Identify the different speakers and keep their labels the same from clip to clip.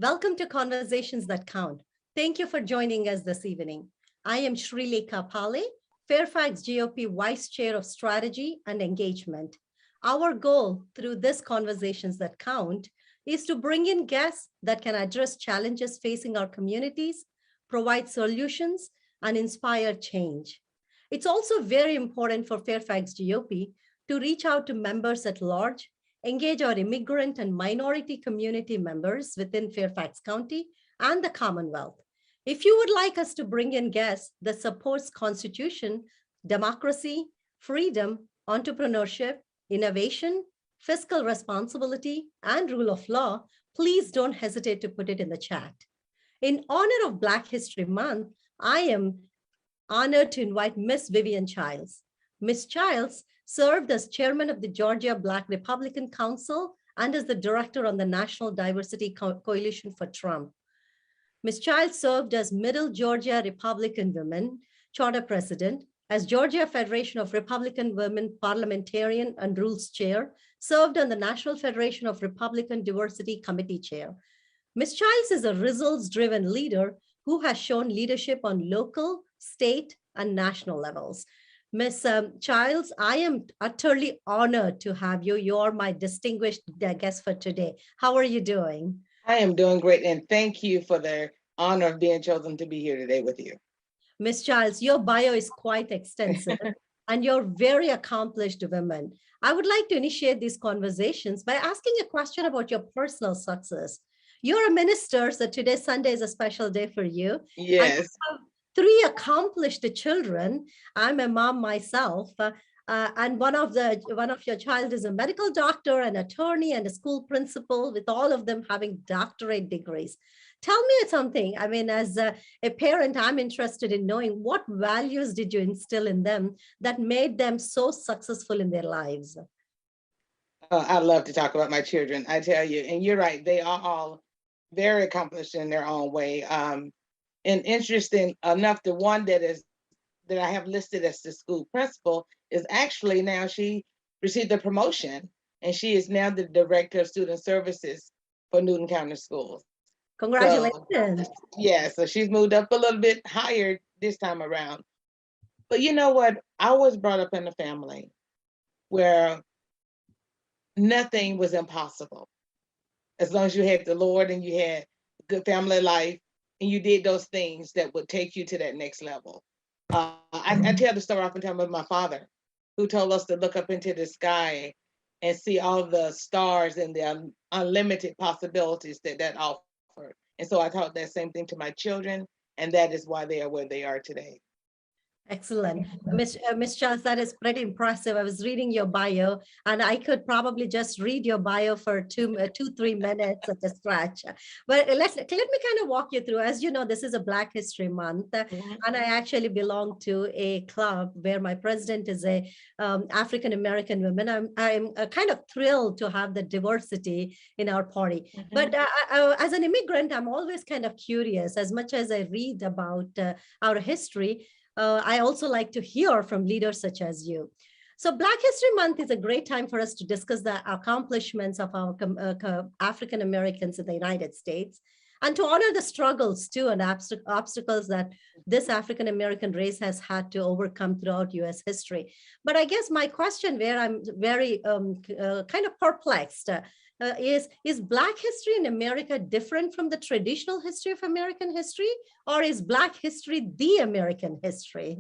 Speaker 1: Welcome to Conversations That Count. Thank you for joining us this evening. I am Srilekha Pale, Fairfax GOP Vice Chair of Strategy and Engagement. Our goal through this Conversations That Count is to bring in guests that can address challenges facing our communities, provide solutions, and inspire change. It's also very important for Fairfax GOP to reach out to members at large, engage our immigrant and minority community members within Fairfax County and the Commonwealth. If you would like us to bring in guests that supports Constitution, democracy, freedom, entrepreneurship, innovation, fiscal responsibility, and rule of law, please don't hesitate to put it in the chat. In honor of Black History Month, I am honored to invite Miss Vivian Childs. Ms. Childs served as chairman of the Georgia Black Republican Council and as the director on the National Diversity Coalition for Trump. Ms. Childs served as Middle Georgia Republican Women Charter President, as Georgia Federation of Republican Women Parliamentarian and Rules Chair, served on the National Federation of Republican Diversity Committee Chair. Ms. Childs is a results-driven leader who has shown leadership on local, state, and national levels. Ms. Childs, I am utterly honored to have you. You're my distinguished guest for today. How are you doing?
Speaker 2: I am doing great, and thank you for the honor of being chosen to be here today with you.
Speaker 1: Ms. Childs, your bio is quite extensive, and you're very accomplished woman. I would like to initiate these conversations by asking a question about your personal success. You're a minister, so today, Sunday, is a special day for you.
Speaker 2: Yes.
Speaker 1: 3 accomplished children. I'm a mom myself, and one of your child is a medical doctor, an attorney, and a school principal, with all of them having doctorate degrees. Tell me something. I mean, as a parent, I'm interested in knowing what values did you instill in them that made them so successful in their lives?
Speaker 2: I love to talk about my children, I tell you, and you're right. They are all very accomplished in their own way. And interesting enough, the one that I have listed as the school principal is actually now she received a promotion, and she is now the director of student services for Newton County Schools.
Speaker 1: Congratulations.
Speaker 2: So she's moved up a little bit higher this time around. But you know what? I was brought up in a family where nothing was impossible. As long as you had the Lord and you had good family life, and you did those things that would take you to that next level. I tell the story oftentimes of my father, who told us to look up into the sky and see all the stars and the unlimited possibilities that offered. And so I taught that same thing to my children, and that is why they are where they are today.
Speaker 1: Excellent. Ms. Childs, that is pretty impressive. I was reading your bio, and I could probably just read your bio for 3 minutes at a stretch. But let me kind of walk you through. As you know, this is a Black History Month, and I actually belong to a club where my president is a African-American woman. I'm kind of thrilled to have the diversity in our party. But as an immigrant, I'm always kind of curious. As much as I read about our history, I also like to hear from leaders such as you. So Black History Month is a great time for us to discuss the accomplishments of our African Americans in the United States, and to honor the struggles too and obstacles that this African American race has had to overcome throughout US history. But I guess my question, where I'm very kind of perplexed, is Black history in America different from the traditional history of American history, or is Black history the American history?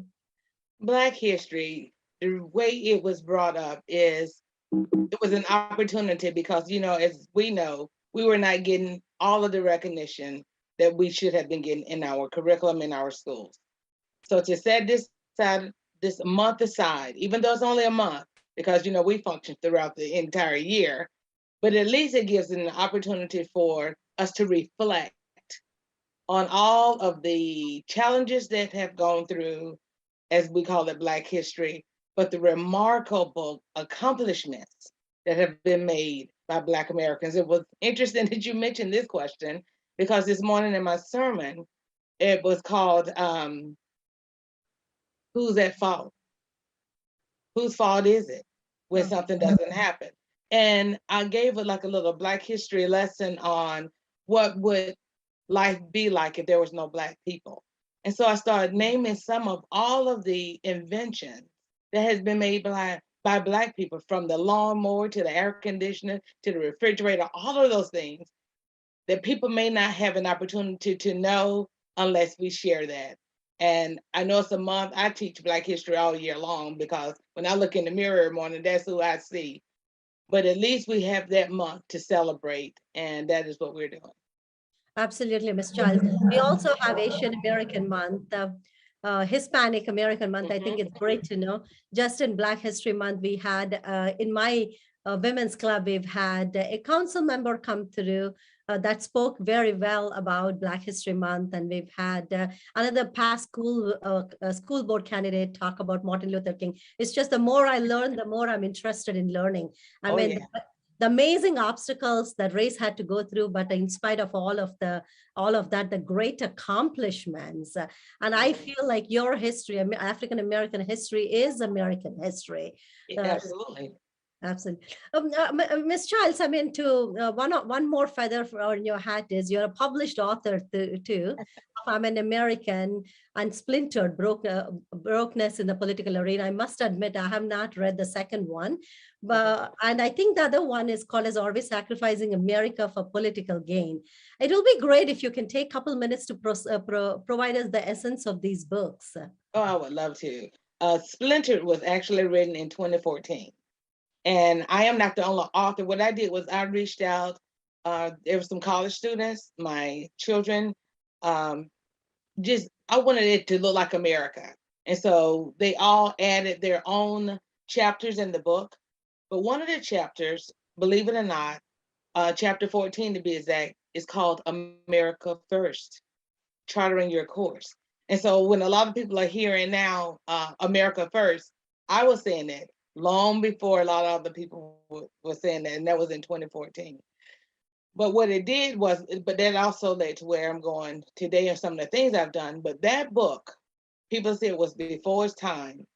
Speaker 2: Black history, the way it was brought up is, it was an opportunity because, you know, as we know, we were not getting all of the recognition that we should have been getting in our curriculum in our schools. So to set this month aside, even though it's only a month, because, you know, we function throughout the entire year, but at least it gives an opportunity for us to reflect on all of the challenges that have gone through, as we call it, Black history, but the remarkable accomplishments that have been made by Black Americans. It was interesting that you mentioned this question, because this morning in my sermon, it was called, Who's at fault? Whose fault is it when something doesn't happen? And I gave it like a little Black history lesson on what would life be like if there was no Black people? And so I started naming some of all of the inventions that has been made by Black people, from the lawnmower to the air conditioner to the refrigerator, all of those things that people may not have an opportunity to know unless we share that. And I know it's a month. I teach Black history all year long because when I look in the mirror every morning, that's who I see. But at least we have that month to celebrate, and that is what we're doing.
Speaker 1: Absolutely, Ms. Childs. We also have Asian American Month, Hispanic American Month. I think it's great to know. Just in Black History Month, we had, in my women's club, we've had a council member come through that spoke very well about Black History Month. And we've had another past school board candidate talk about Martin Luther King. It's just the more I learn, the more I'm interested in learning. I mean,
Speaker 2: yeah.
Speaker 1: the amazing obstacles that race had to go through, but in spite of all of that, the great accomplishments. And I feel like your history, African American history, is American history.
Speaker 2: Absolutely.
Speaker 1: Absolutely. Ms. Childs, I mean, to one more feather on your hat is you're a published author too. I'm an American and splintered brokenness in the political arena. I must admit, I have not read the second one, but and I think the other one is called as Always Sacrificing America for Political Gain. It will be great if you can take a couple minutes to provide us the essence of these books.
Speaker 2: Oh, I would love to. Splintered was actually written in 2014. And I am not the only author. What I did was I reached out. There were some college students, my children. I wanted it to look like America. And so they all added their own chapters in the book. But one of the chapters, believe it or not, chapter 14 to be exact, is called America First, Chartering Your Course. And so when a lot of people are hearing now America First, I was saying that long before a lot of other people were saying that, and that was in 2014. But what it did was, but that also led to where I'm going today and some of the things I've done. But that book, people say it was before its time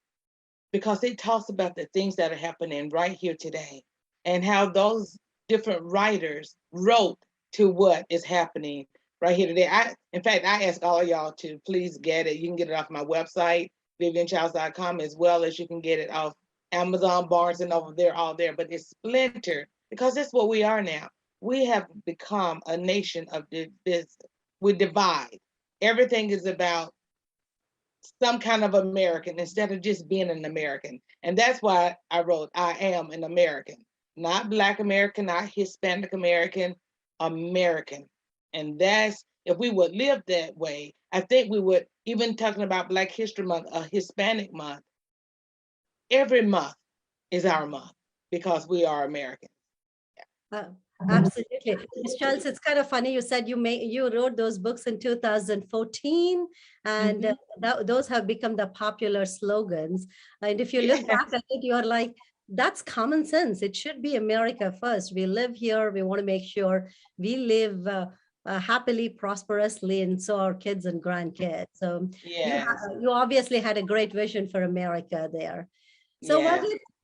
Speaker 2: because it talks about the things that are happening right here today and how those different writers wrote to what is happening right here today. In fact, I ask all of y'all to please get it. You can get it off my website, vivianchilds.com, as well as you can get it off Amazon, Barnes, and over there, all there. But it's splintered because that's what we are now. We have become a nation of this. We divide. Everything is about some kind of American instead of just being an American. And that's why I wrote, I am an American, not Black American, not Hispanic American, American. And that's, if we would live that way, I think we would, even talking about Black History Month, a Hispanic month, every month is our month because we are American.
Speaker 1: Absolutely. Ms. Charles, it's kind of funny. You said you wrote those books in 2014, and those have become the popular slogans. And if you look back at it, you're like, that's common sense. It should be America first. We live here. We want to make sure we live happily, prosperously, and so our kids and grandkids. So you obviously had a great vision for America there. So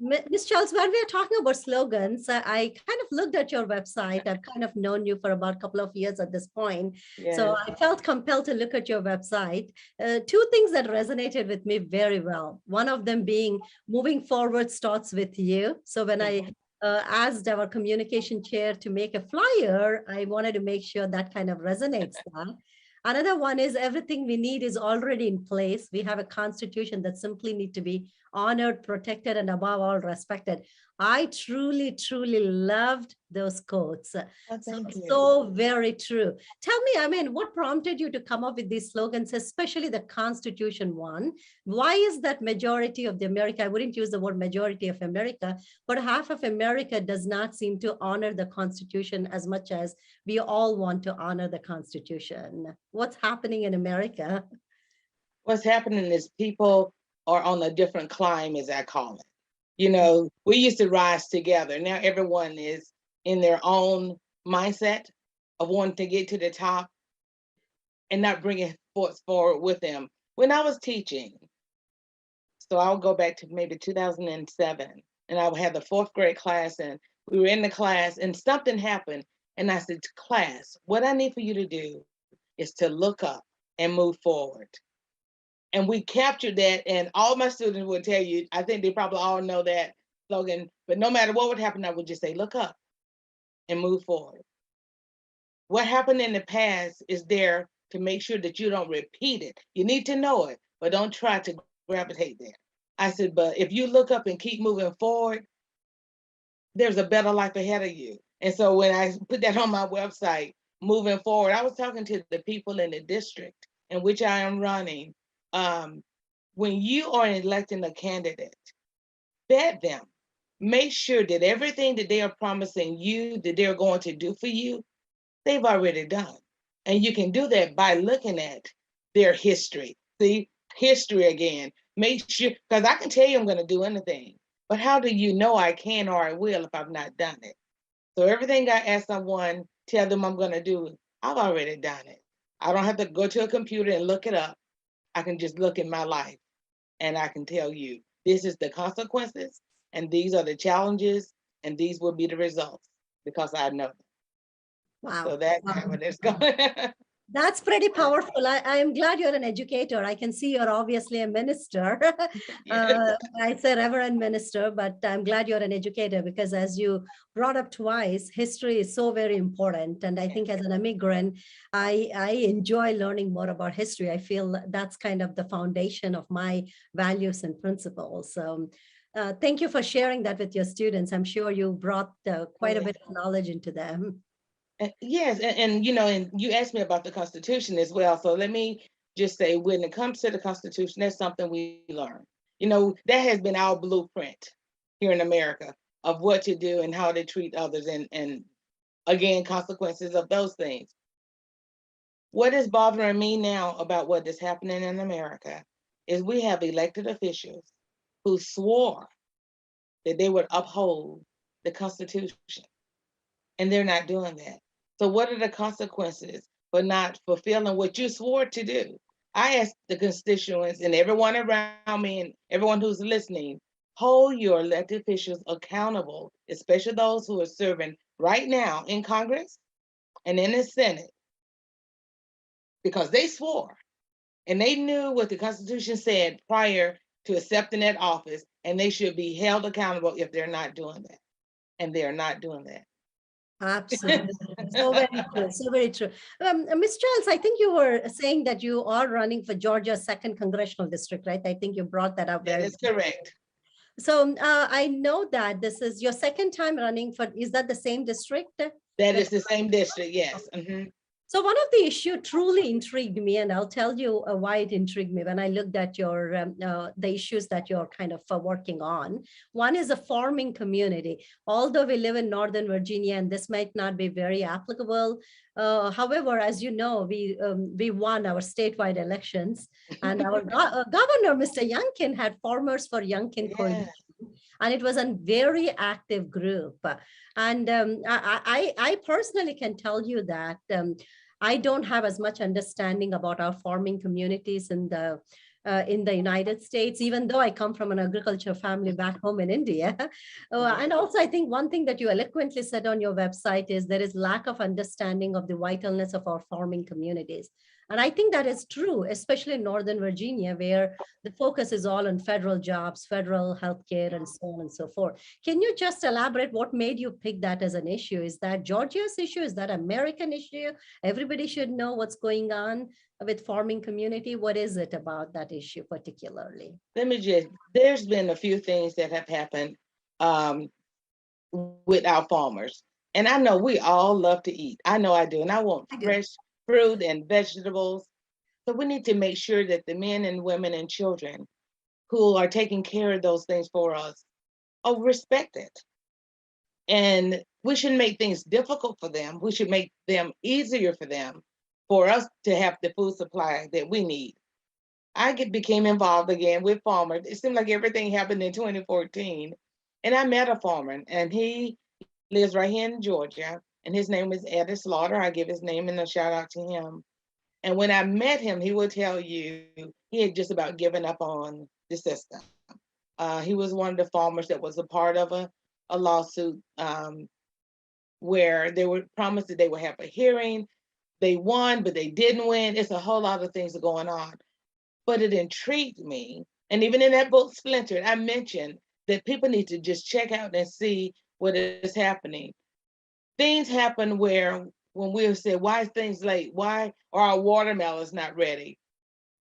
Speaker 1: Ms. Charles, when we're talking about slogans, I kind of looked at your website. I've kind of known you for about a couple of years at this point. So I felt compelled to look at your website. Two things that resonated with me very well. One of them being moving forward starts with you. So when I asked our communication chair to make a flyer, I wanted to make sure that kind of resonates that. Another one is everything we need is already in place. We have a constitution that simply need to be honored, protected, and above all respected. I truly, truly loved those quotes. So very true. Tell me, I mean, what prompted you to come up with these slogans, especially the Constitution one? Why is that majority of the America, I wouldn't use the word majority of America, but half of America does not seem to honor the Constitution as much as we all want to honor the Constitution? What's happening in America?
Speaker 2: What's happening is people are on a different climb, as I call it. You know, we used to rise together. Now everyone is in their own mindset of wanting to get to the top and not bringing forward with them. When I was teaching, so I'll go back to maybe 2007, and I had the fourth grade class, and we were in the class, and something happened, And I said, class, what I need for you to do is to look up and move forward. And we captured that, and all my students would tell you, I think they probably all know that slogan, but no matter what would happen, I would just say, look up and move forward. What happened in the past is there to make sure that you don't repeat it. You need to know it, but don't try to gravitate there. I said, but if you look up and keep moving forward, there's a better life ahead of you. And so when I put that on my website, moving forward, I was talking to the people in the district in which I am running. When you are electing a candidate, vet them. Make sure that everything that they are promising you that they're going to do for you, they've already done. And you can do that by looking at their history. See, history again. Make sure, because I can tell you I'm going to do anything, but how do you know I can or I will if I've not done it? So everything I ask someone, tell them I'm going to do, I've already done it. I don't have to go to a computer and look it up. I can just look in my life and I can tell you this is the consequences and these are the challenges and these will be the results because I know them. So
Speaker 1: Wow.
Speaker 2: that's how it is going.
Speaker 1: That's pretty powerful. I'm glad you're an educator. I can see you're obviously a minister.
Speaker 2: Yes.
Speaker 1: I say Reverend Minister, but I'm glad you're an educator because as you brought up twice, history is so very important. And I think as an immigrant, I enjoy learning more about history. I feel that's kind of the foundation of my values and principles. So thank you for sharing that with your students. I'm sure you brought quite a bit of knowledge into them.
Speaker 2: Yes, and you know, and you asked me about the Constitution as well. So let me just say, when it comes to the Constitution, that's something we learn. You know, that has been our blueprint here in America of what to do and how to treat others, and again, consequences of those things. What is bothering me now about what is happening in America is we have elected officials who swore that they would uphold the Constitution, and they're not doing that. So what are the consequences for not fulfilling what you swore to do? I ask the constituents and everyone around me and everyone who's listening, hold your elected officials accountable, especially those who are serving right now in Congress and in the Senate, because they swore and they knew what the Constitution said prior to accepting that office, and they should be held accountable if they're not doing that. And they're not doing that.
Speaker 1: Absolutely. So very true. So very true. Ms. Childs, I think you were saying that you are running for Georgia's second congressional district, right? I think you brought that up
Speaker 2: That
Speaker 1: very.
Speaker 2: is correct.
Speaker 1: So I know that this is your second time running for, is that the same district?
Speaker 2: That is the same district, yes.
Speaker 1: So one of the issue truly intrigued me, and I'll tell you why it intrigued me when I looked at your the issues that you're kind of working on. One is a farming community. Although we live in Northern Virginia, and this might not be very applicable. However, as you know, we won our statewide elections, and our governor, Mr. Youngkin, had Farmers for Youngkin
Speaker 2: Yeah.
Speaker 1: Coalition, and it was a very active group. And I personally can tell you that I don't have as much understanding about our farming communities in the United States, even though I come from an agriculture family back home in India. And also, I think one thing that you eloquently said on your website is there is lack of understanding of the vitalness of our farming communities. And I think that is true, especially in Northern Virginia, where the focus is all on federal jobs, federal healthcare, and so on and so forth. Can you just elaborate what made you pick that as an issue? Is that Georgia's issue? Is that American issue? Everybody should know what's going on with farming community. What is it about that issue particularly?
Speaker 2: There's been a few things that have happened um, with our farmers. And I know we all love to eat. I know I do. And I want fresh fruit and vegetables. So we need to make sure that the men and women and children who are taking care of those things for us are respected. And we should make things difficult for them. We should make them easier for us to have the food supply that we need. Became involved again with farmers. It seemed like everything happened in 2014. And I met a farmer, and he lives right here in Georgia, and his name is Eddie Slaughter. I give his name and a shout out to him. And when I met him, he would tell you he had just about given up on the system. He was one of the farmers that was a part of a lawsuit where they were promised that they would have a hearing. They won, but they didn't win. It's a whole lot of things going on. But it intrigued me. And even in that book, Splintered, I mentioned that people need to just check out and see what is happening. Things happen where when we say, why is things late? Why are our watermelons not ready?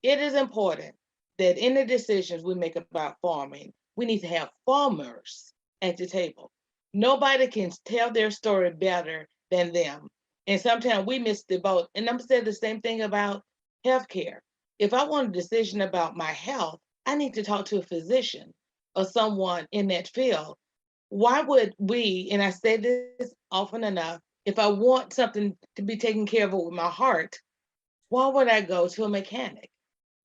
Speaker 2: It is important that in the decisions we make about farming, we need to have farmers at the table. Nobody can tell their story better than them. And sometimes we miss the boat. And I'm saying the same thing about healthcare. If I want a decision about my health, I need to talk to a physician or someone in that field. Why would we, and I say this often enough, if I want something to be taken care of with my heart, why would I go to a mechanic?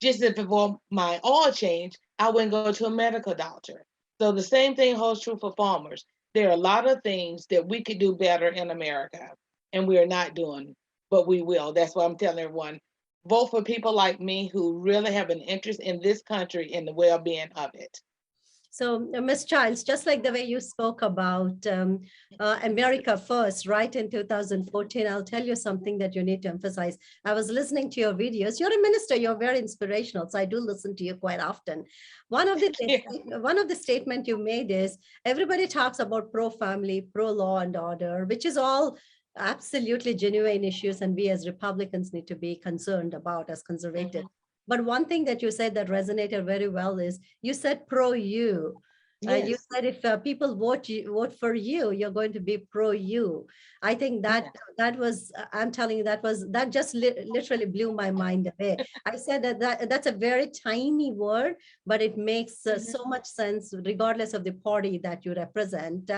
Speaker 2: Just if it were my oil change, I wouldn't go to a medical doctor. So the same thing holds true for farmers. There are a lot of things that we could do better in America, and we are not doing, but we will. That's why I'm telling everyone, vote for people like me who really have an interest in this country and the well-being of it.
Speaker 1: So, Ms. Childs, just like the way you spoke about America First, right, in 2014, I'll tell you something that you need to emphasize. I was listening to your videos. You're a minister. You're very inspirational. So I do listen to you quite often. One of the one of the statement you made is everybody talks about pro-family, pro-law and order, which is all absolutely genuine issues, and we as Republicans need to be concerned about as conservatives. But one thing that you said that resonated very well is you said pro you. You
Speaker 2: Yes.
Speaker 1: said if people vote for you, you're going to be pro you. I think that that was I'm telling you that just literally blew my mind away. I said that's a very tiny word, but it makes so much sense regardless of the party that you represent.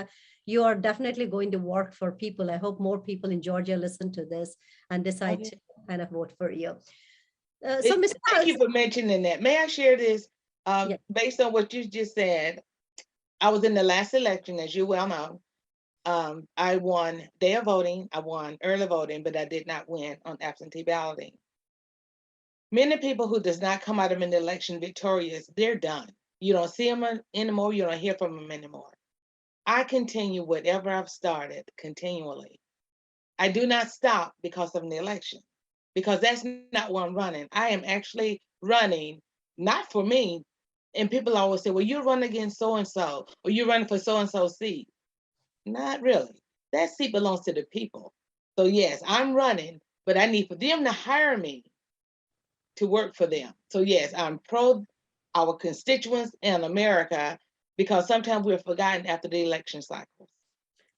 Speaker 1: You are definitely going to work for people. I hope more people in Georgia listen to this and decide to kind of vote for you. So, Ms.
Speaker 2: Thank you for mentioning that. May I share this?
Speaker 1: Yeah.
Speaker 2: Based on what you just said, I was in the last election, as you well know. I won day of voting. I won early voting, but I did not win on absentee balloting. Many people who does not come out of an election victorious, they're done. You don't see them anymore. You don't hear from them anymore. I continue whatever I've started continually. I do not stop because of the election, because that's not where I'm running. I am actually running not for me. And people always say, well, you're running against so and so, or you're running for so and so seat. Not really. That seat belongs to the people. So, yes, I'm running, but I need for them to hire me to work for them. So, yes, I'm pro our constituents in America because sometimes we're forgotten after the election cycles.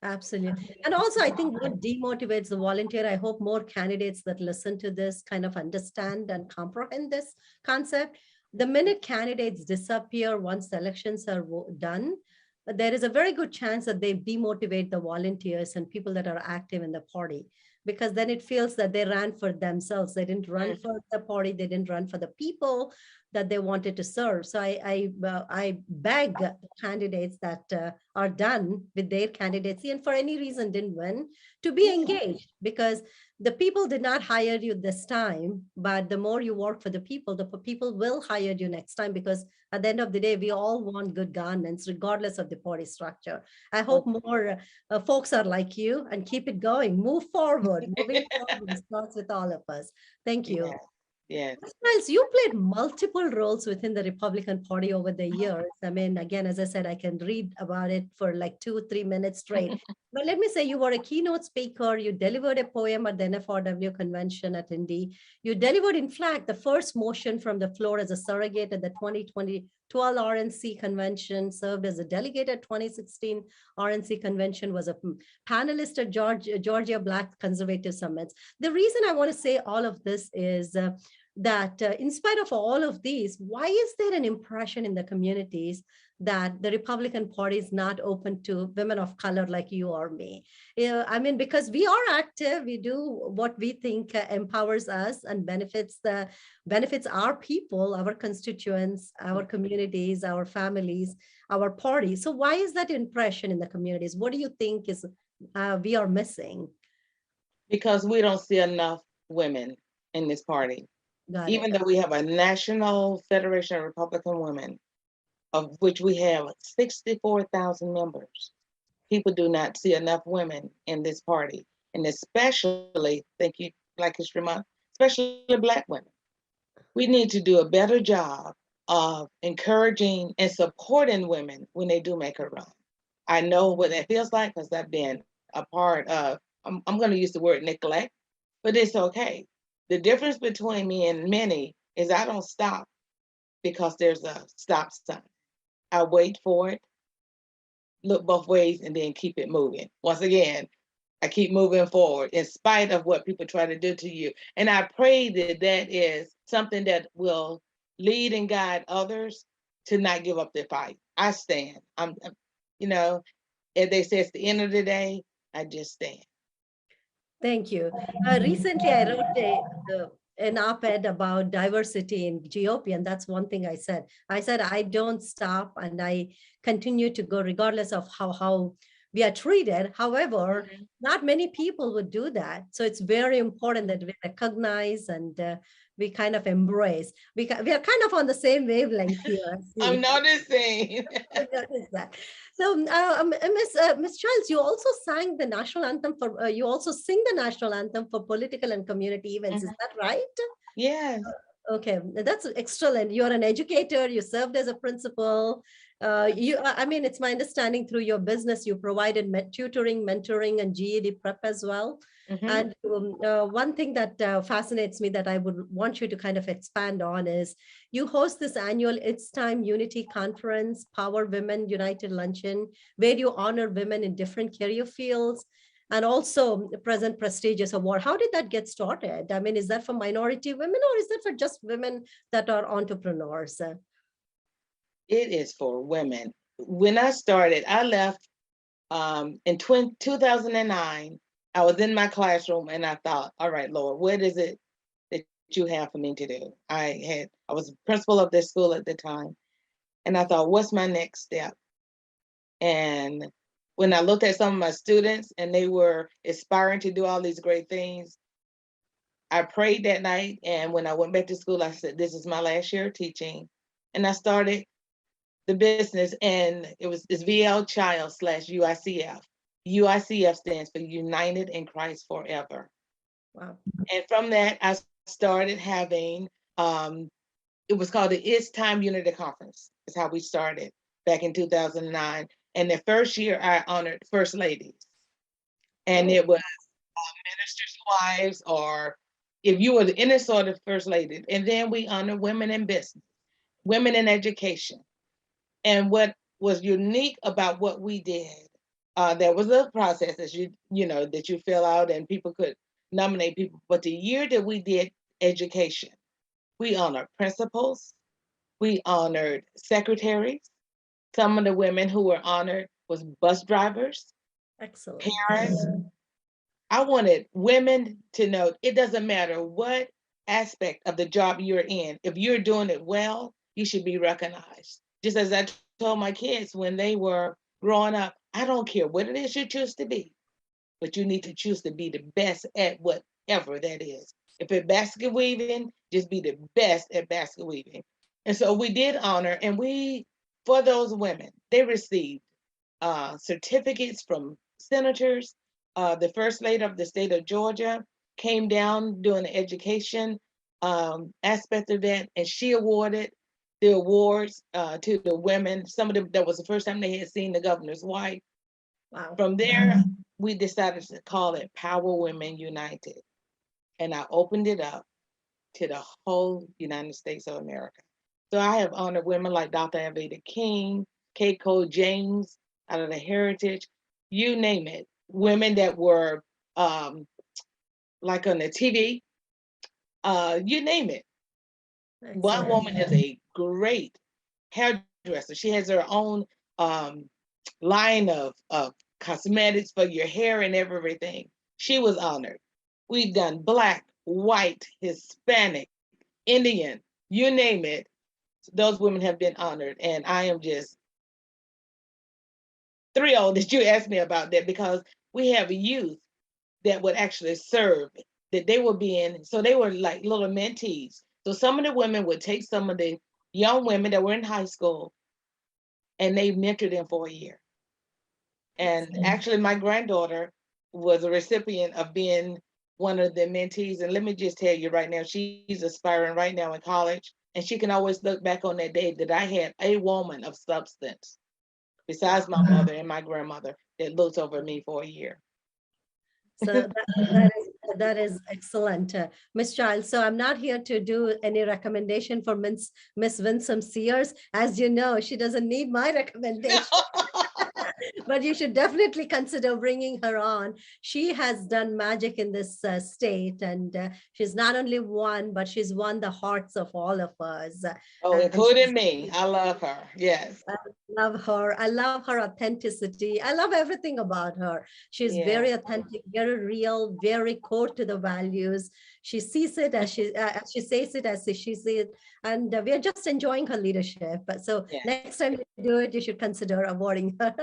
Speaker 1: Absolutely. And also, I think what demotivates the volunteer, I hope more candidates that listen to this kind of understand and comprehend this concept. The minute candidates disappear once the elections are done, there is a very good chance that they demotivate the volunteers and people that are active in the party, because then it feels that they ran for themselves. They didn't run for the party. They didn't run for the people that they wanted to serve. So I beg candidates that are done with their candidacy and for any reason didn't win to be engaged, because the people did not hire you this time, but the more you work for the people will hire you next time, because at the end of the day, we all want good governance regardless of the party structure. I hope more folks are like you and keep it going. Move forward. Moving forward starts with all of us. Thank you.
Speaker 2: Yes.
Speaker 1: Miles, you played multiple roles within the Republican Party over the years. I mean, again, as I said, I can read about it for like 2-3 minutes straight. But let me say, you were a keynote speaker. You delivered a poem at the NFRW convention at Indy. You delivered, in fact, the first motion from the floor as a surrogate at the 2012 RNC convention, served as a delegate at 2016 RNC convention, was a panelist at Georgia Black Conservative Summits. The reason I want to say all of this is that in spite of all of these, why is there an impression in the communities that the Republican Party is not open to women of color like you or me? I mean, because we are active, we do what we think empowers us and benefits our people, our constituents, our communities, our families, our party. So why is that impression in the communities? What do you think is we are missing?
Speaker 2: Because we don't see enough women in this party. Even though we have a National Federation of Republican Women, of which we have 64,000 members. people do not see enough women in this party, and especially, thank you, Black History Month, especially Black women. We need to do a better job of encouraging and supporting women when they do make a run. I know what that feels like because I've been a part of, I'm going to use the word neglect, but it's okay. The difference between me and many is I don't stop because there's a stop sign. I wait for it, look both ways, and then keep it moving. Once again, I keep moving forward in spite of what people try to do to you. And I pray that that is something that will lead and guide others to not give up their fight. I stand. You know, as they say, it's the end of the day, I just stand.
Speaker 1: Thank you. Recently, I wrote an op-ed about diversity in GOP, and that's one thing I said. I said I don't stop, and I continue to go regardless of how we are treated. However, not many people would do that. So it's very important that we recognize and we kind of embrace. We are kind of on the same wavelength here. I
Speaker 2: I'm
Speaker 1: see.
Speaker 2: noticing.
Speaker 1: I noticed that. So, Miss Childs, you also sang the national anthem for. You also sing the national anthem for political and community events. Is
Speaker 2: Mhm.
Speaker 1: that right?
Speaker 2: Yes.
Speaker 1: Okay, that's excellent. You're an educator. You served as a principal. I mean, it's my understanding through your business, you provided tutoring, mentoring, and GED prep as well.
Speaker 2: Mhm.
Speaker 1: And one thing that fascinates me that I would want you to kind of expand on is you host this annual It's Time Unity Conference, Power Women United Luncheon, where you honor women in different career fields and also the present prestigious award. How did that get started? I mean, is that for minority women or is that for just women that are entrepreneurs?
Speaker 2: It is for women. When I started, I left in 2009. I was in my classroom and I thought, all right, Lord, what is it that you have for me to do? I was principal of this school at the time, and I thought, what's my next step? And when I looked at some of my students and they were aspiring to do all these great things, I prayed that night. And when I went back to school, I said, this is my last year of teaching. And I started the business, and it's VL Child / UICF. UICF stands for United in Christ Forever.
Speaker 1: Wow.
Speaker 2: And from that, I started having, it was called the It's Time Unity Conference. Is how we started back in 2009. And the first year I honored first ladies. And
Speaker 1: Oh,
Speaker 2: it was ministers' wives, or if you were any sort of first lady. And then we honored women in business, women in education. And what was unique about what we did, there was a process that that you fill out and people could nominate people. But the year that we did education, we honored principals, we honored secretaries. Some of the women who were honored was bus drivers,
Speaker 1: excellent.
Speaker 2: parents. I wanted women to know it doesn't matter what aspect of the job you're in. If you're doing it well, you should be recognized. Just as I told my kids when they were growing up, I don't care what it is you choose to be, but you need to choose to be the best at whatever that is. If it's basket weaving, just be the best at basket weaving. And so we did honor, and for those women, they received certificates from senators. The first lady of the state of Georgia came down doing the education aspect of that, and she awarded the awards to the women. Some of them, that was the first time they had seen the governor's wife.
Speaker 1: Wow.
Speaker 2: From there, we decided to call it Power Women United. And I opened it up to the whole United States of America. So I have honored women like Dr. Aveda King, Keiko James out of the Heritage, you name it. Women that were um, like on the TV, you name it. One
Speaker 1: Excellent.
Speaker 2: woman is a great hairdresser. She has her own um, line of cosmetics for your hair and everything. She was honored. We've done Black, white, Hispanic, Indian, you name it. Those women have been honored. And I am just thrilled that you asked me about that, because we have youth that would actually serve, that they were so they were like little mentees. So some of the women would take some of the young women that were in high school and they mentored them for a year. And actually, my granddaughter was a recipient of being one of the mentees. And let me just tell you right now, she's aspiring right now in college. And she can always look back on that day that I had a woman of substance, besides my mother and my grandmother, that looked over me for a year.
Speaker 1: So that is excellent, Miss Childs. So I'm not here to do any recommendation for Miss Winsome Sears. As you know, she doesn't need my recommendation. But you should definitely consider bringing her on. She has done magic in this state, and she's not only won, but she's won the hearts of all of us.
Speaker 2: Oh,
Speaker 1: And
Speaker 2: including me. I love her. Yes.
Speaker 1: I love her. I love her authenticity. I love everything about her. She's
Speaker 2: Yeah.
Speaker 1: very authentic, very real, very core to the values. She sees it as she says it as she sees it, and we are just enjoying her leadership. So
Speaker 2: Yeah.
Speaker 1: next time you do it, you should consider awarding her.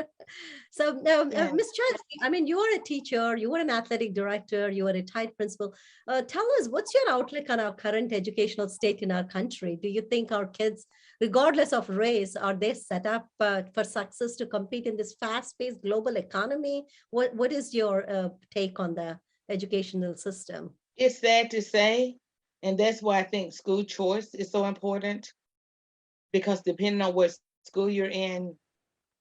Speaker 1: So,
Speaker 2: Yeah.
Speaker 1: Ms. Childs, I mean, you are a teacher, you are an athletic director, you are a retired principal. Tell us, what's your outlook on our current educational state in our country? Do you think our kids, regardless of race, are they set up for success to compete in this fast-paced global economy? What is your take on the educational system?
Speaker 2: It's sad to say, and that's why I think school choice is so important, because depending on what school you're in,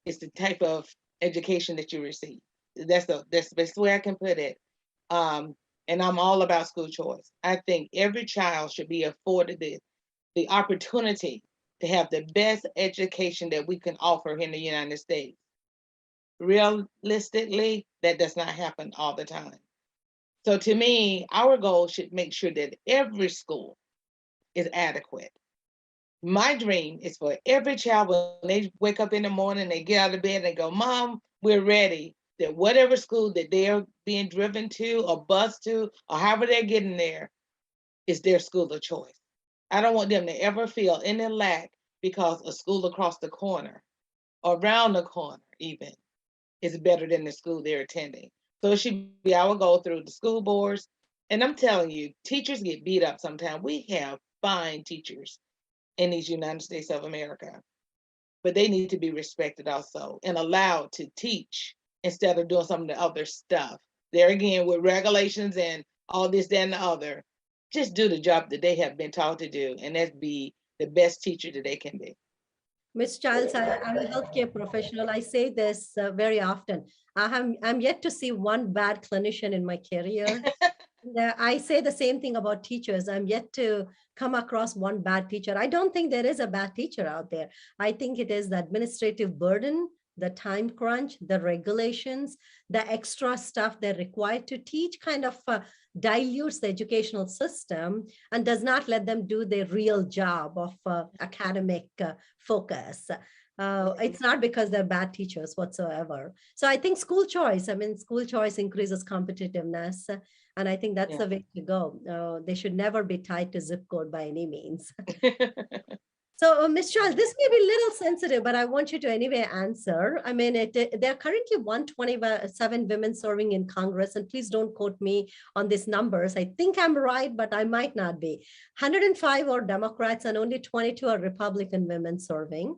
Speaker 2: it's the type of education that you receive. That's the best way I can put it. And I'm all about school choice. I think every child should be afforded the opportunity to have the best education that we can offer in the United States. Realistically, that does not happen all the time. So to me, our goal should make sure that every school is adequate. My dream is for every child, when they wake up in the morning, they get out of bed and go, Mom, we're ready. That whatever school that they're being driven to or bused to, or however they're getting there, is their school of choice. I don't want them to ever feel any lack because a school across the corner, or around the corner even, is better than the school they're attending. So it should be our goal through the school boards. And I'm telling you, teachers get beat up sometimes. We have fine teachers in these United States of America, but they need to be respected also and allowed to teach instead of doing some of the other stuff. There again, with regulations and all this, that, and the other, just do the job that they have been taught to do, and that's be the best teacher that they can be.
Speaker 1: Ms. Childs, I'm a healthcare professional. I say this very often. I'm yet to see one bad clinician in my career. I say the same thing about teachers. I'm yet to come across one bad teacher. I don't think there is a bad teacher out there. I think it is the administrative burden, the time crunch, the regulations, the extra stuff they're required to teach kind of dilutes the educational system and does not let them do their real job of academic focus. It's not because they're bad teachers whatsoever. So I think school choice, I mean, school choice increases competitiveness. And I think that's
Speaker 2: Yeah.
Speaker 1: the way to go. They should never be tied to zip code by any means. So, Ms. Charles, this may be a little sensitive, but I want you to anyway answer. I mean, there are currently 127 women serving in Congress, and please don't quote me on these numbers. I think I'm right, but I might not be. 105 are Democrats, and only 22 are Republican women serving.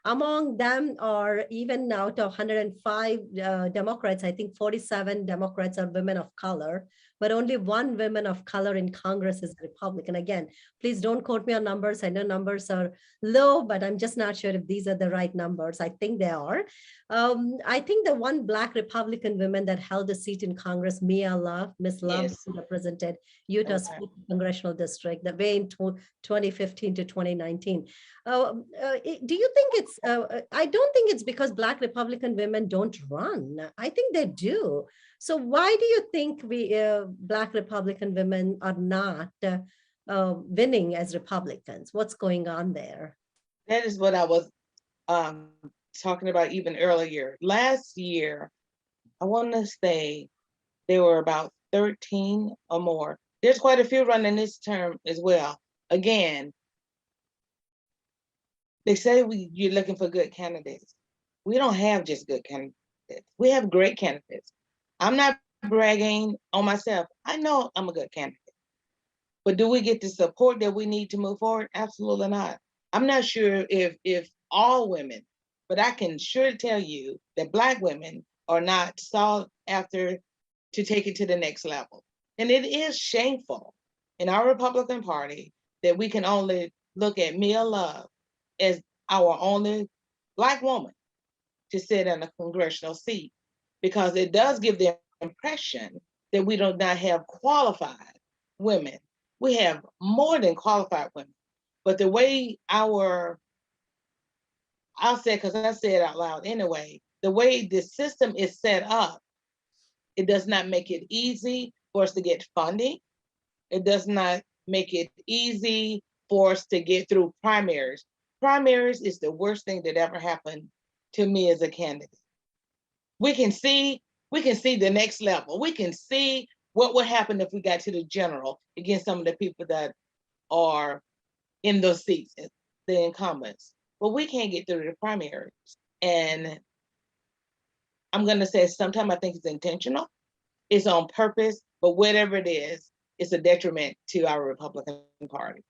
Speaker 1: Among them are, even out of 105 Democrats, I think 47 Democrats are women of color, but only one woman of color in Congress is Republican. Again, please don't quote me on numbers. I know numbers are low, but I'm just not sure if these are the right numbers. I think they are. I think the one Black Republican woman that held a seat in Congress, Mia Love, Miss Love,
Speaker 2: Yes.
Speaker 1: who represented Utah's
Speaker 2: Okay.
Speaker 1: 4th congressional district, the way in 2015 to 2019. Do you think it's, I don't think it's because Black Republican women don't run. I think they do. So why do you think we Black Republican women are not winning as Republicans? What's going on there?
Speaker 2: That is what I was talking about even earlier. Last year, I want to say there were about 13 or more. There's quite a few running this term as well. Again, they say you're looking for good candidates. We don't have just good candidates. We have great candidates. I'm not bragging on myself. I know I'm a good candidate. But do we get the support that we need to move forward? Absolutely not. I'm not sure if all women, but I can sure tell you that Black women or not sought after to take it to the next level. And it is shameful in our Republican Party that we can only look at Mia Love as our only Black woman to sit in a congressional seat, because it does give the impression that we do not have qualified women. We have more than qualified women, but the way I'll say, because I say it out loud anyway, the way the system is set up, it does not make it easy for us to get funding. It does not make it easy for us to get through primaries. Primaries is the worst thing that ever happened to me as a candidate. We can see the next level. We can see what would happen if we got to the general against some of the people that are in those seats, the incumbents. But we can't get through the primaries. And I'm going to say sometimes I think it's intentional. It's on purpose, but whatever it is, it's a detriment to our Republican Party.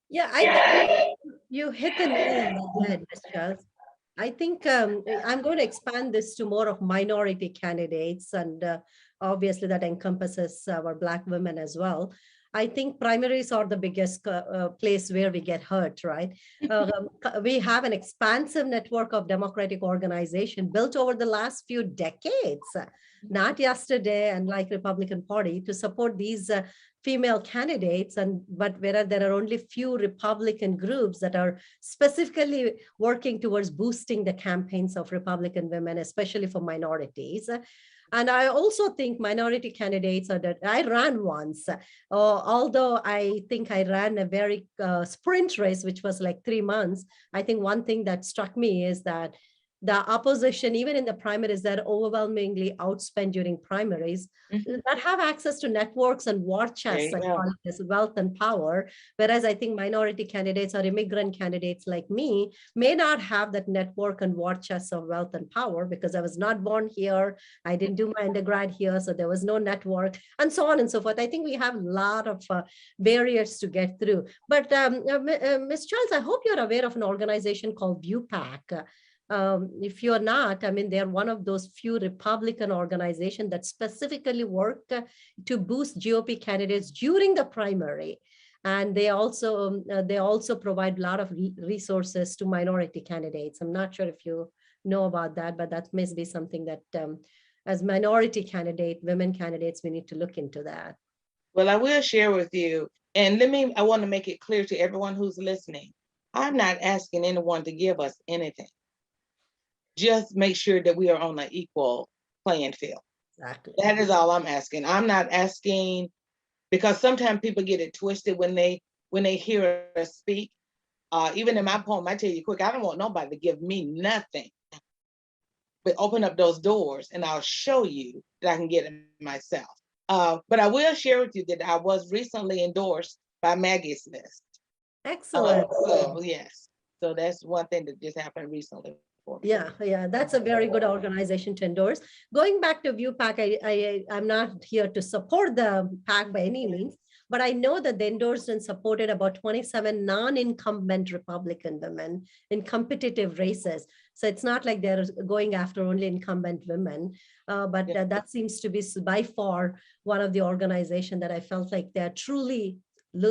Speaker 1: Yeah, I think you hit the nail on the head, Ms. Childs. I think I'm going to expand this to more of minority candidates, and obviously that encompasses our Black women as well. I think primaries are the biggest place where we get hurt, right? We have an expansive network of democratic organization built over the last few decades, not yesterday, and like Republican Party, to support these female candidates, but where there are only few Republican groups that are specifically working towards boosting the campaigns of Republican women, especially for minorities. And I also think minority candidates are that I ran once, although I think I ran a very sprint race, which was like 3 months. I think one thing that struck me is that the opposition, even in the primaries, that overwhelmingly outspent during primaries, that have access to networks and war chests, I call it as wealth and power. Whereas I think minority candidates or immigrant candidates like me may not have that network and war chests of wealth and power, because I was not born here. I didn't do my undergrad here, so there was no network, and so on and so forth. I think we have a lot of barriers to get through. But Ms. Childs, I hope you're aware of an organization called ViewPAC. If you're not, I mean, they're one of those few Republican organizations that specifically work to boost GOP candidates during the primary. And they also provide a lot of resources to minority candidates. I'm not sure if you know about that, but that may be something that as minority candidate, women candidates, we need to look into that.
Speaker 2: Well, I will share with you, and I want to make it clear to everyone who's listening. I'm not asking anyone to give us anything. Just make sure that we are on an equal playing field.
Speaker 1: Exactly.
Speaker 2: That is all I'm asking. I'm not asking, because sometimes people get it twisted when they hear us speak. Even in my poem, I tell you quick, I don't want nobody to give me nothing, but open up those doors and I'll show you that I can get it myself. But I will share with you that I was recently endorsed by Maggie's List.
Speaker 1: Excellent.
Speaker 2: So yes, so that's one thing that just happened recently.
Speaker 1: Yeah, that's a very good organization to endorse. Going back to ViewPAC, I'm not here to support the PAC by any means, but I know that they endorsed and supported about 27 non-incumbent Republican women in competitive races. So it's not like they're going after only incumbent women, but that seems to be by far one of the organizations that I felt like they're truly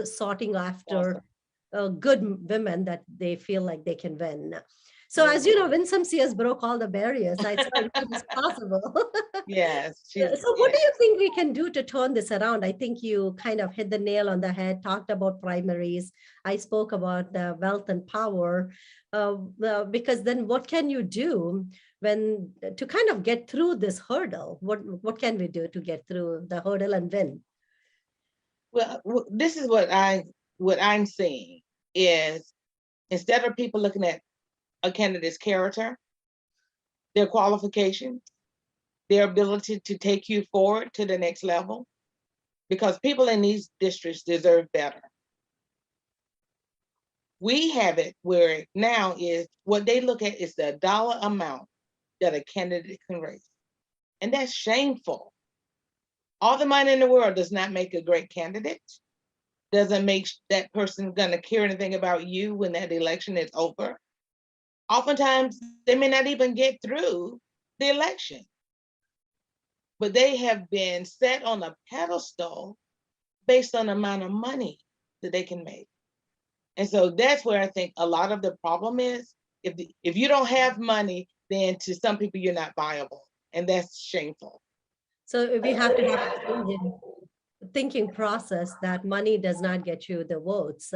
Speaker 1: sorting after good women that they feel like they can win. So as you know, Winsome Sears broke all the barriers. I saw it was possible.
Speaker 2: Yes.
Speaker 1: So what do you think we can do to turn this around? I think you kind of hit the nail on the head, talked about primaries. I spoke about wealth and power, because then what can you do to kind of get through this hurdle? What can we do to get through the hurdle and win?
Speaker 2: Well, this is what I'm seeing is, instead of people looking at a candidate's character, their qualifications, their ability to take you forward to the next level, because people in these districts deserve better. We have it where now is what they look at is the dollar amount that a candidate can raise. And that's shameful. All the money in the world does not make a great candidate, doesn't make that person gonna care anything about you when that election is over. Oftentimes, they may not even get through the election. but they have been set on a pedestal based on the amount of money that they can make. And so that's where I think a lot of the problem is. If you don't have money, then to some people you're not viable, and that's shameful.
Speaker 1: So we have to have a change in thinking process that money does not get you the votes.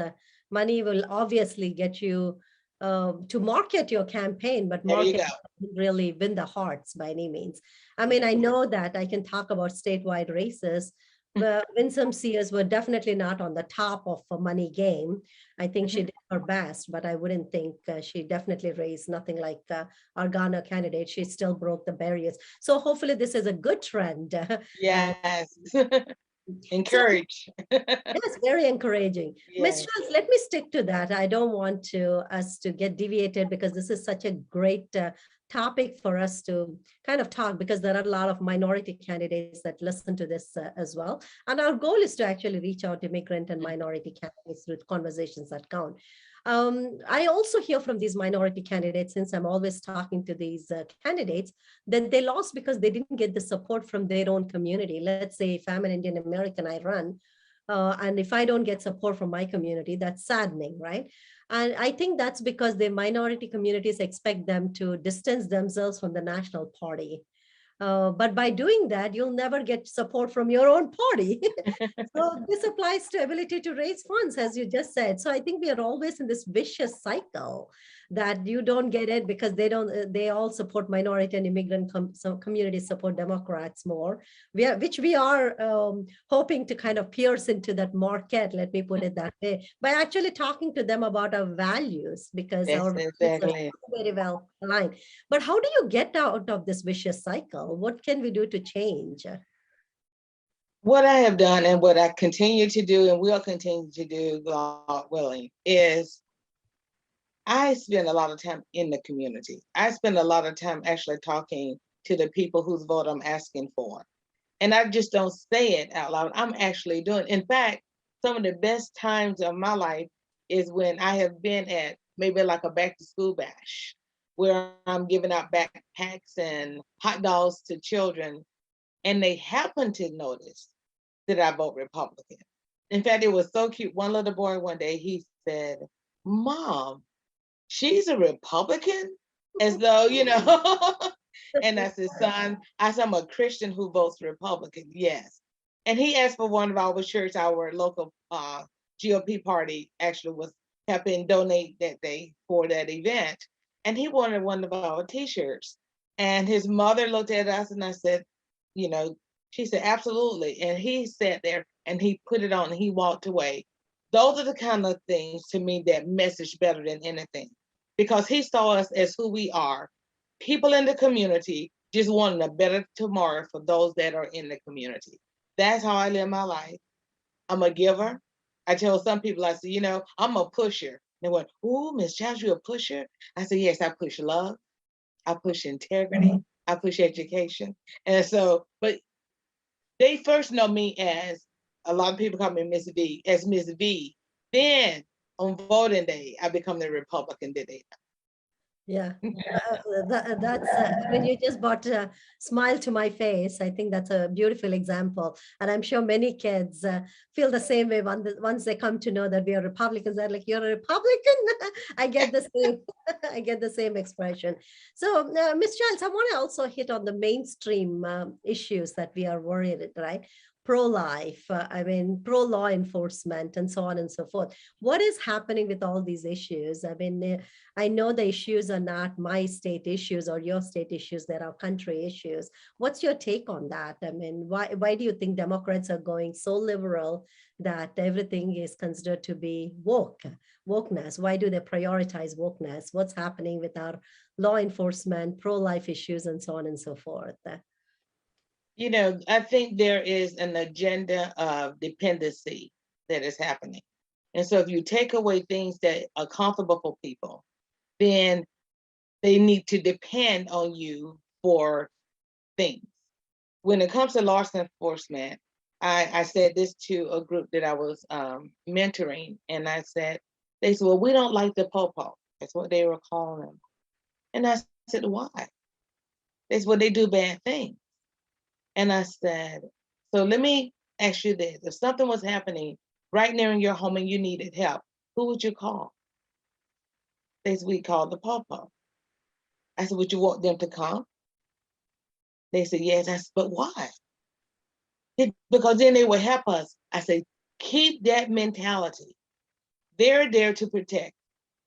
Speaker 1: Money will obviously get you to market your campaign, but
Speaker 2: There you
Speaker 1: market
Speaker 2: go.
Speaker 1: doesn't really win the hearts by any means. I mean, I know that I can talk about statewide races. But Winsome Sears were definitely not on the top of a money game. I think she did her best, but I wouldn't think she definitely raised nothing like our Ghana candidate. She still broke the barriers. So hopefully this is a good trend.
Speaker 2: Yes.
Speaker 1: So
Speaker 2: Encourage.
Speaker 1: yes, very encouraging. Ms.
Speaker 2: Yes.
Speaker 1: Schultz, let me stick to that. I don't want us to get deviated because this is such a great topic for us to kind of talk, because there are a lot of minority candidates that listen to this as well. And our goal is to actually reach out to immigrant and minority candidates through conversations that count. I also hear from these minority candidates, since I'm always talking to these candidates, that they lost because they didn't get the support from their own community. Let's say if I'm an Indian American, I run, and if I don't get support from my community, that's saddening, right? And I think that's because the minority communities expect them to distance themselves from the national party. But by doing that, you'll never get support from your own party. So this applies to ability to raise funds, as you just said. So I think we are always in this vicious cycle that you don't get it because they don't. They all support minority and immigrant some communities support Democrats more. Which we are hoping to kind of pierce into that market. Let me put it that way, by actually talking to them about our values, because
Speaker 2: That's
Speaker 1: our values are
Speaker 2: exactly.
Speaker 1: very well aligned. But how do you get out of this vicious cycle? What can we do to change?
Speaker 2: What I have done and what I continue to do and will continue to do, God willing, is I spend a lot of time in the community. I spend a lot of time actually talking to the people whose vote I'm asking for. And I just don't say it out loud. I'm actually doing. In fact, some of the best times of my life is when I have been at maybe like a back to school bash, where I'm giving out backpacks and hot dogs to children, and they happen to notice that I vote Republican. In fact, it was so cute. One little boy one day, he said, "Mom, she's a Republican?" As though, And I said, "Son, I'm a Christian who votes Republican." Yes. And he asked for one of our shirts. Our local GOP party actually was helping donate that day for that event. And he wanted one of our t-shirts. And his mother looked at us and I said, you know, she said, "Absolutely." And he sat there and he put it on and he walked away. Those are the kind of things to me that message better than anything, because he saw us as who we are, people in the community just wanting a better tomorrow for those that are in the community. That's how I live my life. I'm a giver. I tell some people, I say, I'm a pusher. They went, "Ooh, Miss Childs, you a pusher?" I said, "Yes, I push love. I push integrity. I push education." And so, but they first know me as, a lot of people call me Miss V, as Miss V. Then on voting day, I become the Republican that they
Speaker 1: Yeah,
Speaker 2: know.
Speaker 1: that's, I mean, you just brought a smile to my face. I think that's a beautiful example. And I'm sure many kids feel the same way once they come to know that we are Republicans. They're like, "You're a Republican?" I get the same, I get the same expression. So, Ms. Childs, I want to also hit on the mainstream issues that we are worried, right? Pro-life, I mean, pro-law enforcement, and so on and so forth. What is happening with all these issues? I mean, I know the issues are not my state issues or your state issues, there are country issues. What's your take on that? I mean, why do you think Democrats are going so liberal that everything is considered to be wokeness? Why do they prioritize wokeness? What's happening with our law enforcement, pro-life issues, and so on and so forth?
Speaker 2: I think there is an agenda of dependency that is happening. And so if you take away things that are comfortable for people, then they need to depend on you for things. When it comes to law enforcement, I said this to a group that I was mentoring, and they said, "Well, we don't like the popo." That's what they were calling them. And I said, "Why?" They said, "Well, they do bad things." And I said, so let me ask you this. If something was happening right near in your home and you needed help, who would you call? They said, we called the pawpaw. I said, would you want them to come? They said, yes. I said, but why? Because then they would help us. I said, keep that mentality. They're there to protect.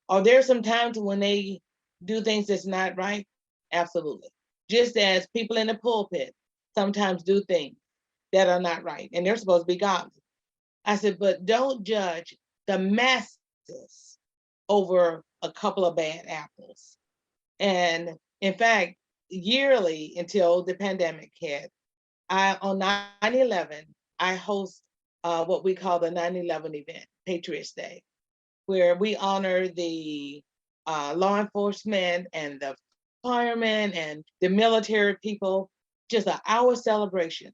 Speaker 2: Are there some times when they do things that's not right? Absolutely. Just as people in the pulpit sometimes do things that are not right, and they're supposed to be godly. I said, but don't judge the masses over a couple of bad apples. And in fact, yearly until the pandemic hit, on 9/11, I host what we call the 9/11 event, Patriots Day, where we honor the law enforcement and the firemen and the military people, just an hour celebration,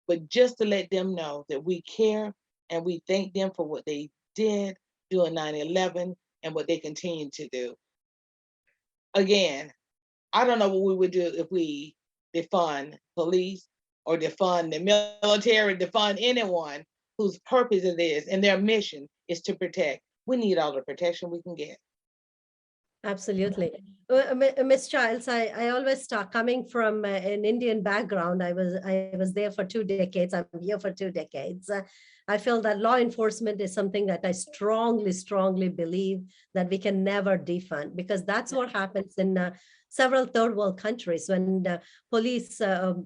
Speaker 2: but just to let them know that we care and we thank them for what they did during 9/11 and what they continue to do. Again, I don't know what we would do if we defund police or defund the military, defund anyone whose purpose it is and their mission is to protect. We need all the protection we can get.
Speaker 1: Absolutely. Miss Childs, I always start coming from an Indian background. I was there for 2 decades. I'm here for 2 decades. I feel that law enforcement is something that I strongly, strongly believe that we can never defund, because that's what happens in several third world countries when police are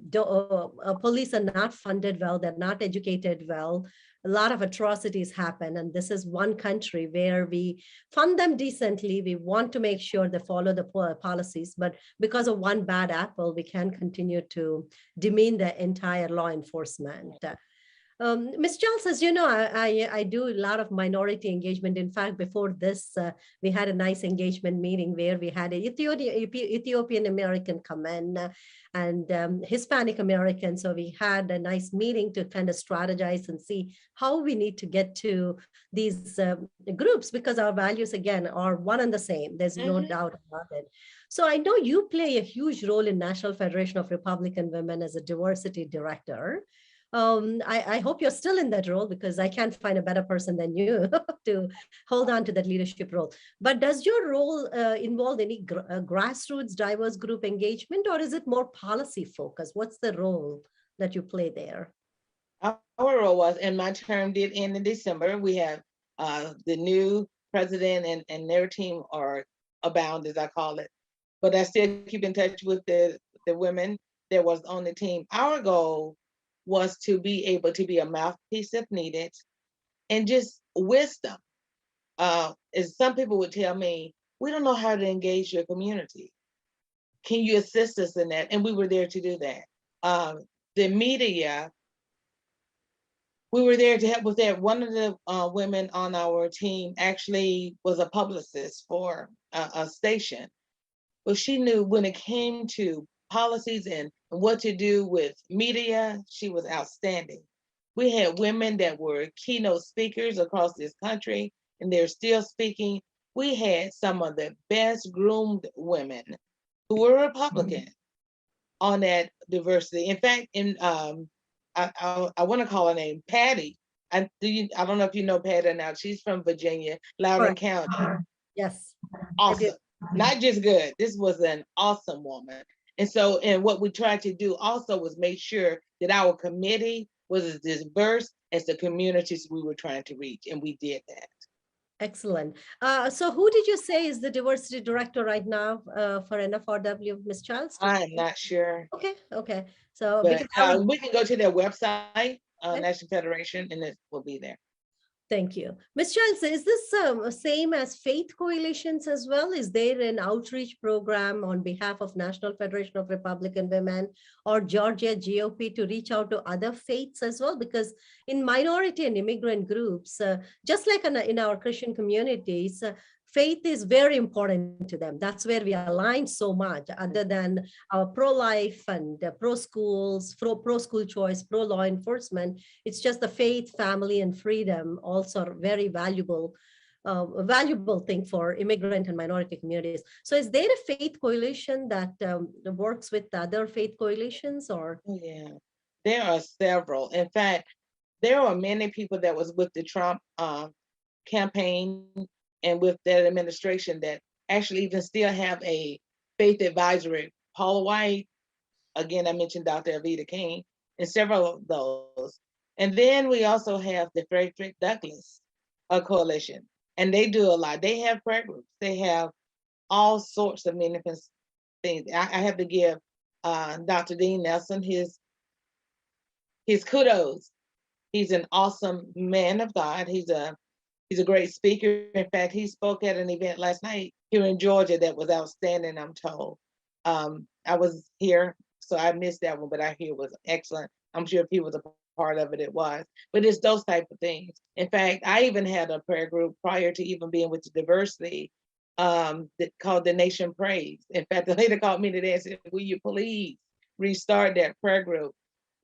Speaker 1: not funded well, they're not educated well. A lot of atrocities happen, and this is one country where we fund them decently. We want to make sure they follow the policies, but because of one bad apple, we can continue to demean the entire law enforcement. Ms. Charles, as you know, I do a lot of minority engagement. In fact, before this, we had a nice engagement meeting where we had an Ethiopian American come in and Hispanic American. So we had a nice meeting to kind of strategize and see how we need to get to these groups, because our values, again, are one and the same. There's no doubt about it. So I know you play a huge role in National Federation of Republican Women as a diversity director. I hope you're still in that role, because I can't find a better person than you to hold on to that leadership role. But does your role involve any grassroots diverse group engagement, or is it more policy focused? What's the role that you play there?
Speaker 2: Our role was, and my term did end in December. We have the new president and their team are abound, as I call it. But I still keep in touch with the women that was on the team. Our goal was to be able to be a mouthpiece if needed, and just wisdom. As some people would tell me, we don't know how to engage your community. Can you assist us in that? And we were there to do that. The media, we were there to help with that. One of the women on our team actually was a publicist for a station, but she knew when it came to policies and what to do with media, she was outstanding. We had women that were keynote speakers across this country, and they're still speaking. We had some of the best groomed women who were Republican on that diversity. In fact, I want to call her name Patty. I don't know if you know Patty now. She's from Virginia, Loudoun
Speaker 1: Correct.
Speaker 2: County.
Speaker 1: Yes.
Speaker 2: Awesome. Not just good. This was an awesome woman. And what we tried to do also was make sure that our committee was as diverse as the communities we were trying to reach, and we did that.
Speaker 1: Excellent. So who did you say is the diversity director right now for NFRW, Ms. Childs?
Speaker 2: I'm not sure,
Speaker 1: Okay. So
Speaker 2: but
Speaker 1: because I
Speaker 2: we can go to their website, National Federation, and it will be there.
Speaker 1: Thank you. Ms. Childs, is this same as faith coalitions as well? Is there an outreach program on behalf of National Federation of Republican Women or Georgia GOP to reach out to other faiths as well? Because in minority and immigrant groups, just like in our Christian communities, faith is very important to them. That's where we align so much, other than our pro-life and pro-schools, pro-school choice, pro-law enforcement. It's just the faith, family, and freedom also are very valuable, a valuable thing for immigrant and minority communities. So is there a faith coalition that works with other faith coalitions, or?
Speaker 2: Yeah. There are several. In fact, there are many people that was with the Trump campaign and with that administration that actually even still have a faith advisory. Paula White, again, I mentioned Dr. Avita King, and several of those. And then we also have the Frederick Douglass Coalition, and they do a lot. They have prayer groups. They have all sorts of manifest things. I have to give Dr. Dean Nelson his kudos. He's an awesome man of God. He's a great speaker. In fact, he spoke at an event last night here in Georgia that was outstanding, I'm told. I was here, so I missed that one, but I hear it was excellent. I'm sure if he was a part of it, it was. But it's those type of things. In fact, I even had a prayer group prior to even being with the diversity that called The Nation Prays. In fact, the lady called me today and said, will you please restart that prayer group?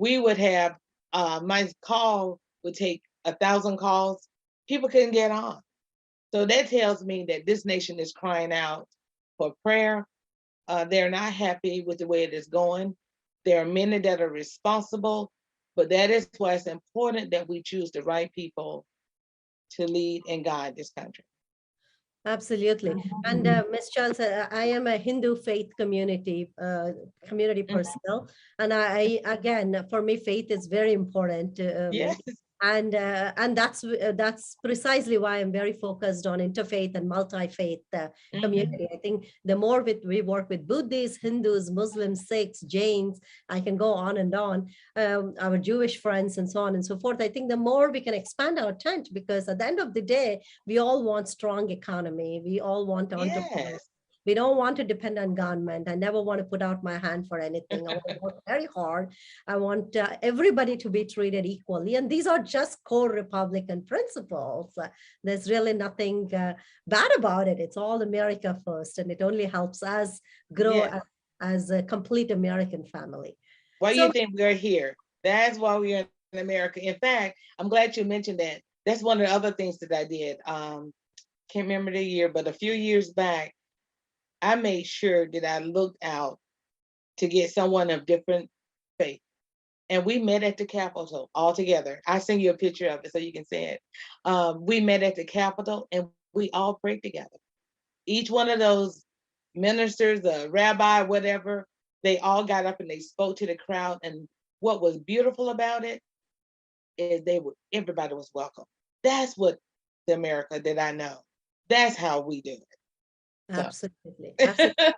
Speaker 2: We would have, my call would take 1,000 calls. People couldn't get on. So that tells me that this nation is crying out for prayer. They're not happy with the way it is going. There are many that are responsible, but that is why it's important that we choose the right people to lead and guide this country.
Speaker 1: Absolutely. And Ms. Childs, I am a Hindu faith community personnel. And again, for me, faith is very important.
Speaker 2: Yes.
Speaker 1: And that's precisely why I'm very focused on interfaith and multi-faith community. I think the more we work with Buddhists, Hindus, Muslims, Sikhs, Jains, I can go on and on, our Jewish friends and so on and so forth. I think the more we can expand our tent, because at the end of the day, we all want strong economy. We all want entrepreneurs.
Speaker 2: Yes.
Speaker 1: We don't want to depend on government. I never want to put out my hand for anything. I want to work very hard. I want everybody to be treated equally. And these are just core Republican principles. There's really nothing bad about it. It's all America first. And it only helps us grow as a complete American family.
Speaker 2: Why do you think we're here? That's why we're in America. In fact, I'm glad you mentioned that. That's one of the other things that I did. Can't remember the year, but a few years back, I made sure that I looked out to get someone of different faith. And we met at the Capitol all together. I send you a picture of it so you can see it. We met at the Capitol and we all prayed together. Each one of those ministers, a rabbi, whatever, they all got up and they spoke to the crowd. And what was beautiful about it is everybody was welcome. That's what the America that I know. That's how we do it.
Speaker 1: Absolutely. Absolutely.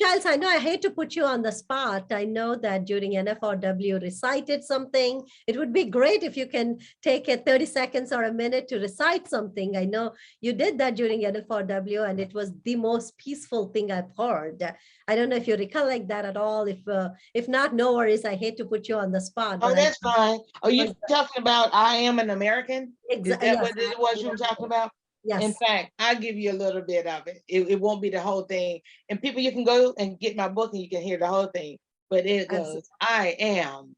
Speaker 1: Childs, I know I hate to put you on the spot. I know that during NFRW recited something. It would be great if you can take 30 seconds or a minute to recite something. I know you did that during NFRW and it was the most peaceful thing I've heard. I don't know if you recollect that at all. If not, no worries. I hate to put you on the spot.
Speaker 2: Oh, that's fine. Are you talking about I Am an American?
Speaker 1: Exactly.
Speaker 2: Is that what it was you were talking about?
Speaker 1: Yes.
Speaker 2: In fact, I'll give you a little bit of it. It won't be the whole thing. And people, you can go and get my book and you can hear the whole thing. But it goes, I am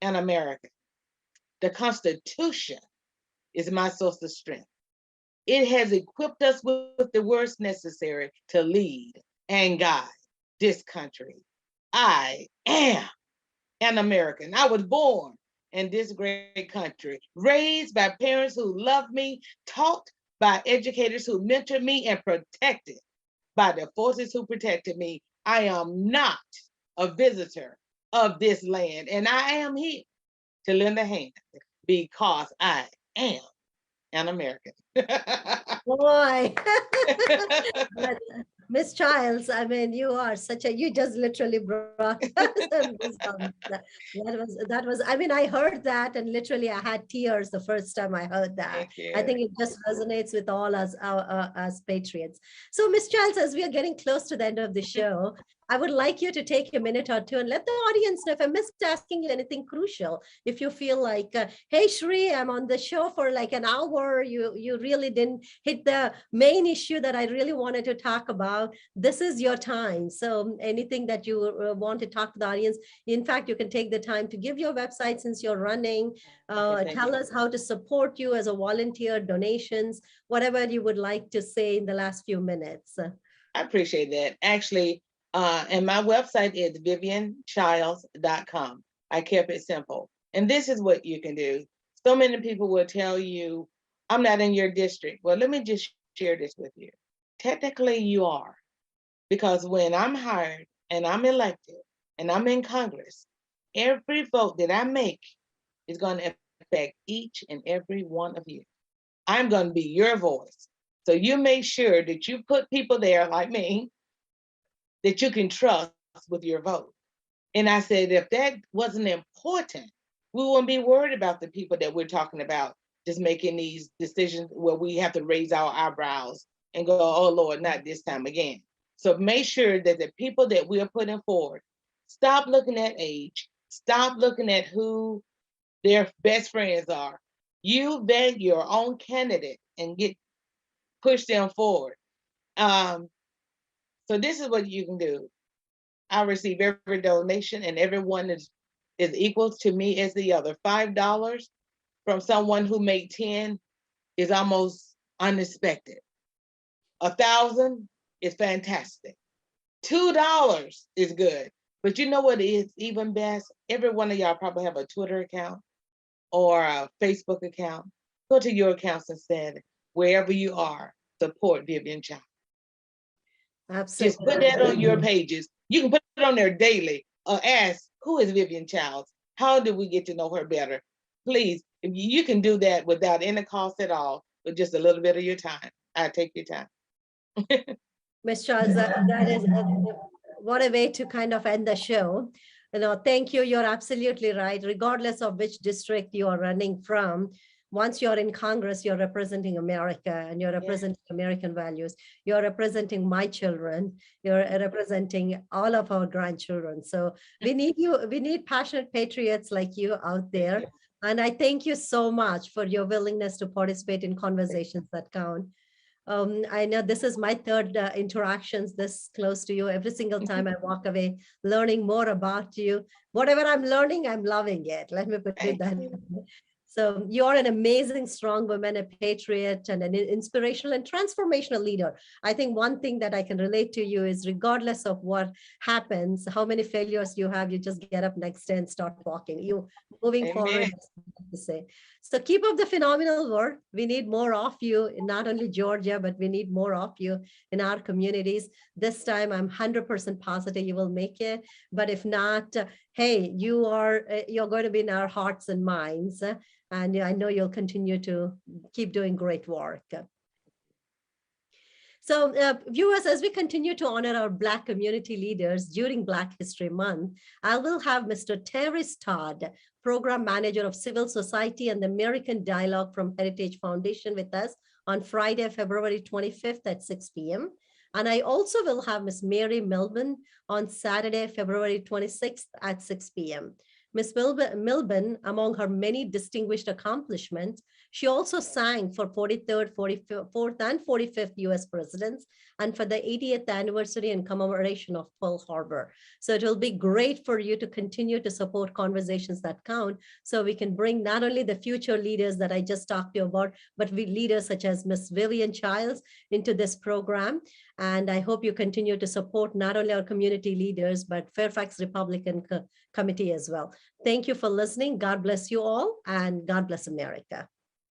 Speaker 2: an American. The Constitution is my source of strength. It has equipped us with the words necessary to lead and guide this country. I am an American. I was born in this great country, raised by parents who loved me, taught by educators who mentored me, and protected by the forces who protected me. I am not a visitor of this land, and I am here to lend a hand because I am an American.
Speaker 1: Boy. Miss Childs, I mean, you just literally brought wisdom. That was, I mean, I heard that and literally I had tears the first time I heard that. I think it just resonates with all us as patriots. So Miss Childs, as we are getting close to the end of the show, I would like you to take a minute or two and let the audience know if I missed asking you anything crucial. If you feel like, hey, Shri, I'm on the show for like an hour, you really didn't hit the main issue that I really wanted to talk about, this is your time. So anything that you want to talk to the audience, in fact, you can take the time to give your website since you're running, tell us how to support you as a volunteer, donations, whatever you would like to say in the last few minutes.
Speaker 2: I appreciate that. Actually, and my website is vivianchilds.com. I kept it simple. And this is what you can do. So many people will tell you, I'm not in your district. Well, let me just share this with you. Technically, you are, because when I'm hired and I'm elected and I'm in Congress, every vote that I make is going to affect each and every one of you. I'm going to be your voice. So you make sure that you put people there like me that you can trust with your vote. And I said, if that wasn't important, we wouldn't be worried about the people that we're talking about just making these decisions where we have to raise our eyebrows and go, oh Lord, not this time again. So make sure that the people that we are putting forward, stop looking at age, stop looking at who their best friends are. You vet your own candidate and push them forward. So this is what you can do. I receive every donation, and everyone is equal to me as the other. $5 from someone who made 10 is almost unexpected. 1,000 is fantastic. $2 is good. But you know what is even best? Every one of y'all probably have a Twitter account or a Facebook account. Go to your accounts instead, wherever you are, support Vivian Childs. Just put that on your
Speaker 1: Absolutely.
Speaker 2: pages. You can put it on there daily. Ask, who is Vivian Childs? How did we get to know her better? Please, if you can do that without any cost at all, with just a little bit of your time. I take your time.
Speaker 1: Ms. Charles, that is what a way to kind of end the show. Thank you. You're absolutely right. Regardless of which district you are running from, once you're in Congress, you're representing America and you're representing American values. You're representing my children. You're representing all of our grandchildren. So we need you. We need passionate patriots like you out there. And I thank you so much for your willingness to participate in conversations that count. I know this is my third interactions this close to you. Every single time I walk away learning more about you. Whatever I'm learning, I'm loving it. Let me put it that way. So you're an amazing, strong woman, a patriot, and an inspirational and transformational leader. I think one thing that I can relate to you is regardless of what happens, how many failures you have, you just get up next day and start walking. You moving forward, to say. So keep up the phenomenal work. We need more of you in not only Georgia, but we need more of you in our communities. This time, I'm 100% positive you will make it. But if not, hey, you're going to be in our hearts and minds. And I know you'll continue to keep doing great work. So viewers, as we continue to honor our Black community leaders during Black History Month, I will have Mr. Terry Todd, Program Manager of Civil Society and the American Dialogue from Heritage Foundation with us on Friday, February 25th at 6 p.m. And I also will have Ms. Mary Milburn on Saturday, February 26th at 6 p.m. Ms. Milburn, among her many distinguished accomplishments, she also sang for 43rd, 44th, and 45th U.S. presidents, and for the 80th anniversary and commemoration of Pearl Harbor. So it will be great for you to continue to support Conversations That Count, so we can bring not only the future leaders that I just talked to you about, but leaders such as Ms. Vivian Childs into this program. And I hope you continue to support not only our community leaders, but Fairfax Republican Committee as well. Thank you for listening. God bless you all, and God bless America.